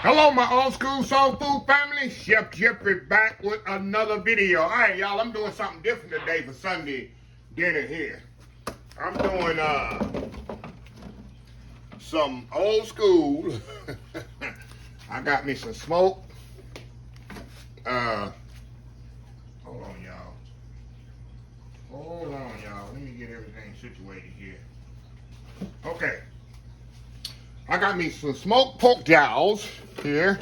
Hello, my old school soul food family. Chef Jeffrey back with another video. All right, y'all, I'm doing something different today for Sunday dinner here. I'm doing some old school. I got me some smoke. Hold on, y'all. Hold on, y'all. Let me get everything situated here. Okay. I got me some smoked pork jowls here.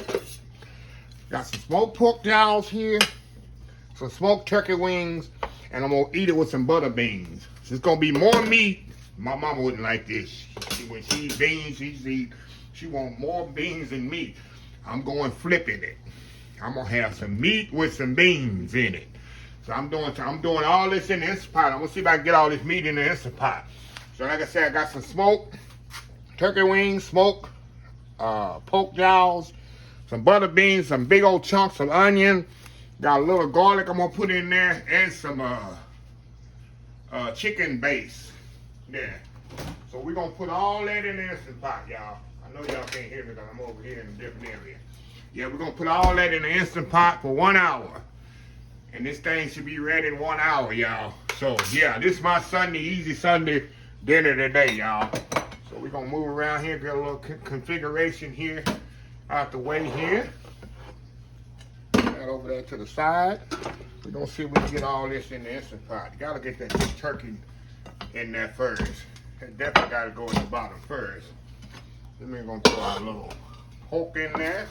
Got some smoked pork jowls here. Some smoked turkey wings. And I'm going to eat it with some butter beans. So it's going to be more meat. My mama wouldn't like this. When she eat beans, she want more beans than meat. I'm going flipping it. I'm going to have some meat with some beans in it. So I'm doing all this in the Instant Pot. I'm going to see if I can get all this meat in the Instant Pot. So like I said, I got some smoked turkey wings, smoked pork jowls, some butter beans, some big old chunks of onion, got a little garlic I'm gonna put in there, and some chicken base there. So we're gonna put all that in the Instant Pot, y'all. I know y'all can't hear me because I'm over here in a different area. Yeah, we're gonna put all that in the Instant Pot for 1 hour. And this thing should be ready in 1 hour, y'all. So yeah, this is my Sunday, easy Sunday dinner today, y'all. So we're going to move around here, get a little configuration here out the way here. That over there to the side. We're going to see if we can get all this in the Instant Pot. You got to get that big turkey in there first. That definitely got to go in the bottom first. Then we're going to throw our little pork in there.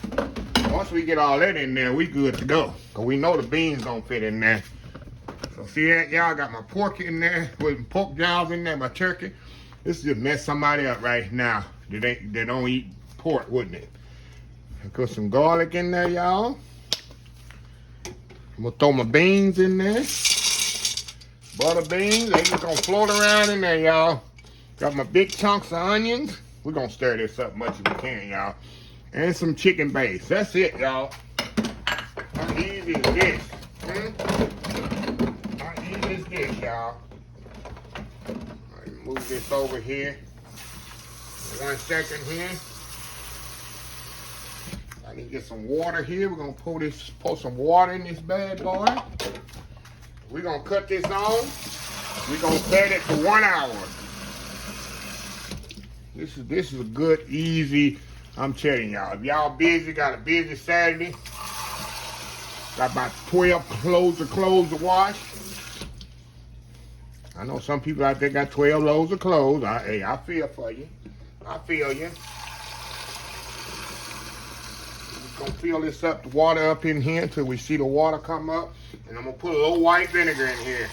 Once we get all that in there, we good to go. Because we know the beans don't fit in there. So see that, y'all? Got my pork in there with pork jowls in there, my turkey. This just mess somebody up right now. They don't eat pork, wouldn't it? I put some garlic in there, y'all. I'm gonna throw my beans in there. Butter beans, they just gonna float around in there, y'all. Got my big chunks of onions. We're gonna stir this up much as we can, y'all. And some chicken base. That's it, y'all. How easy is this? How easy is this, y'all? Move this over here. 1 second here. I need to get some water here. We're gonna pour some water in this bad boy. We're gonna cut this on. We're gonna set it for 1 hour. This is a good, easy. I'm telling y'all. If y'all busy, got a busy Saturday, got about 12 loads of clothes to wash. I know some people out there got 12 loads of clothes. Hey, I feel for you. I feel you. We're going to fill this up, the water up in here until we see the water come up. And I'm going to put a little white vinegar in here.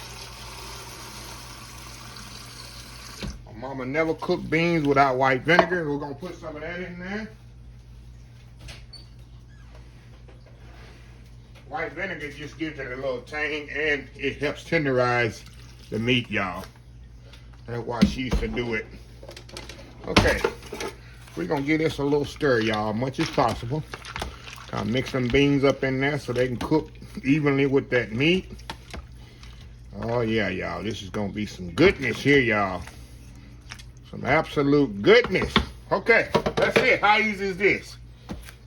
My mama never cooked beans without white vinegar. We're going to put some of that in there. White vinegar just gives it a little tang and it helps tenderize the meat, y'all. That's why she used to do it. Okay, we're gonna give this a little stir, y'all, much as possible. Kind of mix some beans up in there so they can cook evenly with that meat. Oh yeah, y'all, this is gonna be some goodness here, y'all. Some absolute goodness. Okay, that's it. How easy is this?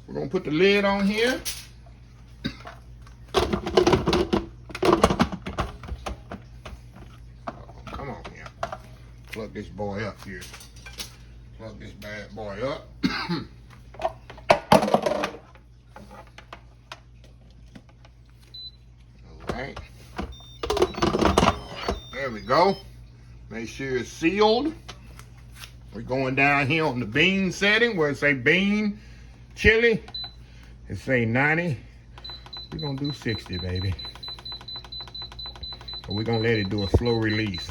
We're gonna put the lid on here. Plug this boy up here. Plug this bad boy up. All right. There we go. Make sure it's sealed. We're going down here on the bean setting where it say bean, chili. It say 90. We're gonna do 60, baby. But we're gonna let it do a slow release.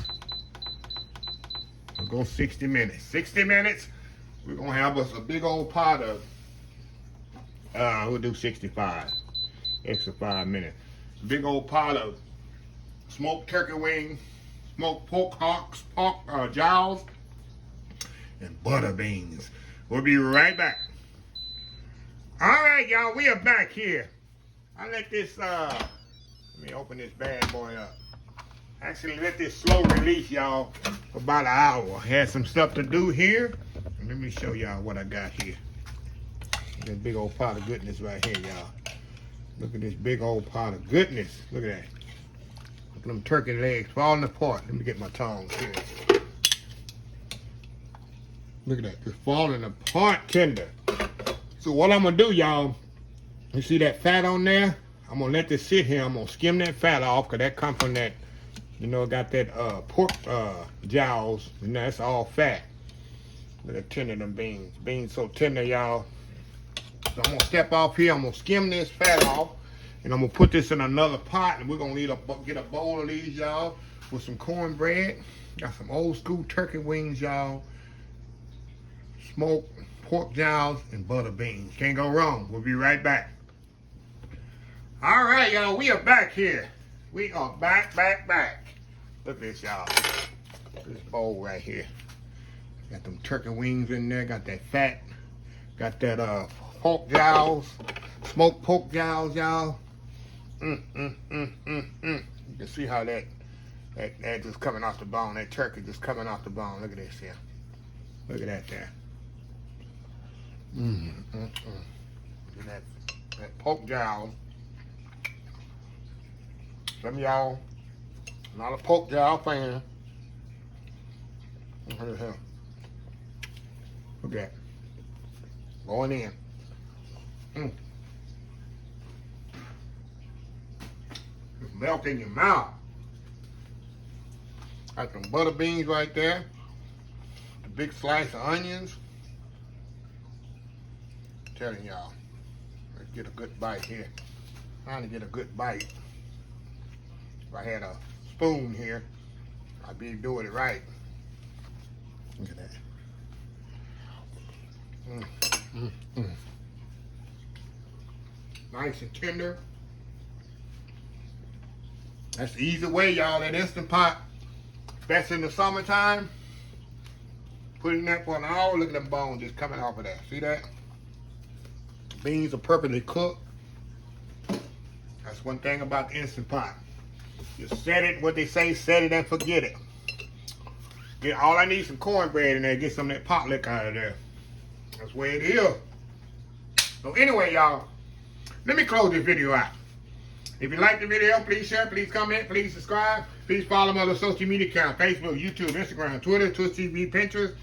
We'll go 60 minutes. 60 minutes, we're gonna have us a big old pot of, we'll do 65, extra 5 minutes. Big old pot of smoked turkey wings, smoked pork jowls, and butter beans. We'll be right back. All right, y'all, we are back here. I let this, let me open this bad boy up. Actually, let this slow release, y'all, for about an hour. Had some stuff to do here. Let me show y'all what I got here. this big old pot of goodness right here, y'all. Look at this big old pot of goodness. Look at that. Look at them turkey legs falling apart. Let me get my tongs here. Look at that. It's falling apart tender. So what I'm going to do, y'all, you see that fat on there? I'm going to let this sit here. I'm going to skim that fat off because that comes from that, you know, got that pork jowls. And that's all fat. Look at tender them beans. Beans so tender, y'all. So I'm going to step off here. I'm going to skim this fat off. And I'm going to put this in another pot. And we're going to get a bowl of these, y'all, with some cornbread. Got some old school turkey wings, y'all. Smoked pork jowls and butter beans. Can't go wrong. We'll be right back. All right, y'all. We are back here. We are back. Look at this, y'all. This bowl right here. Got them turkey wings in there. Got that fat. Got that pork jowls. Smoked pork jowls, y'all. You can see how that just coming off the bone. That turkey just coming off the bone. Look at this here. Look at that there. Look at that pork jowl. Some of y'all not a pork jowl fan. Look at that. Look at that. Going in. Just melt in your mouth. Got some butter beans right there. A big slice of onions. I'm telling y'all. Let's get a good bite here. Trying to get a good bite. If I had a spoon here, I'd be doing it right. Look at that. Nice and tender. That's the easy way, y'all. That Instant Pot, especially in the summertime. Put it in there for an hour. Look at them bones just coming off of that. See that? Beans are perfectly cooked. That's one thing about the Instant Pot. You set it, what they say, set it and forget it. All I need is some cornbread in there. Get some of that pot lick out of there. That's the way it is. So anyway, y'all, let me close this video out. If you like the video, please share, please comment, please subscribe. Please follow my other social media accounts: Facebook, YouTube, Instagram, Twitter, Twitch TV, Pinterest,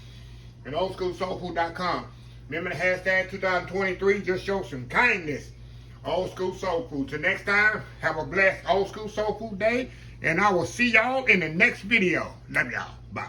and oldschoolsoulfood.com. Remember the hashtag 2023, just show some kindness. Old School Soul Food. Till next time, have a blessed Old School Soul Food day, and I will see y'all in the next video. Love y'all. Bye.